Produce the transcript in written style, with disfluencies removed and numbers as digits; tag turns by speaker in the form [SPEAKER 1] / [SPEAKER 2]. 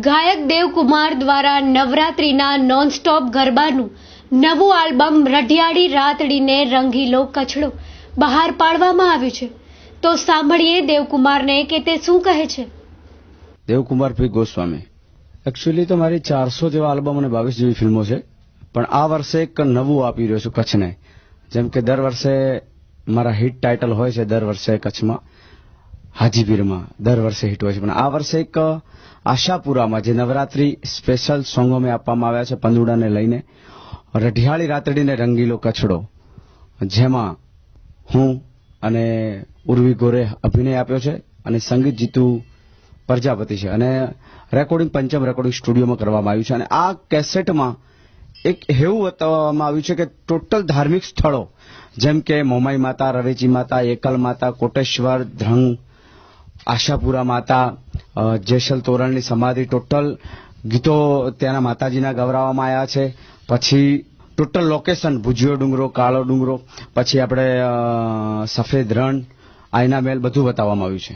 [SPEAKER 1] ગાયક દેવકુમાર દ્વારા નવરાત્રિના નોનસ્ટોપ ગરબાનું નવું આલ્બમ રઢિયાળી રાતડીને રંગીલો કચડો બહાર પાડવામાં આવ્યું છે. તો સાંભળીએ દેવકુમારને કે તે શું કહે છે.
[SPEAKER 2] દેવકુમાર પી ગોસ્વામી. એકચ્યુઅલી તો મારી 400 જેવા આલ્બમ અને 22 જેવી ફિલ્મો છે, પણ આ વર્ષે એક નવું આપી રહ્યો છું કચ્છને. જેમ કે દર વર્ષે મારા હિટ ટાઇટલ હોય છે, દર વર્ષે કચ્છમાં હાજીપીરમાં દર વર્ષે હિટ હોય છે, પણ આ વર્ષે એક આશાપુરામાં જે નવરાત્રી સ્પેશિયલ સોંગો મેં આપવામાં આવ્યા છે પંદુડાને લઈને, રઢિયાળી રાતડીને રંગીલો કચડો, જેમાં હું અને ઉર્વી ગોરે અભિનય આપ્યો છે અને સંગીત જીતુ પ્રજાપતિ છે અને રેકોર્ડિંગ પંચમ રેકોર્ડિંગ સ્ટુડિયોમાં કરવામાં આવ્યું છે. અને આ કેસેટમાં એક એવું બતાવવામાં આવ્યું છે કે ટોટલ ધાર્મિક સ્થળો જેમ કે મોમાઈ માતા, રવેચી માતા, એકલ માતા, કોટેશ્વર, ધ્રંગ, આશાપુરા માતા, જેસલ તોરણની સમાધિ, ટોટલ ગીતો ત્યાંના માતાજીના ગવરાવવામાં આવ્યા છે. પછી ટોટલ લોકેશન ભુજિયો ડુંગરો, કાળો ડુંગરો, પછી આપણે સફેદ રણ, આયના મહેલ બધું બતાવવામાં આવ્યું છે.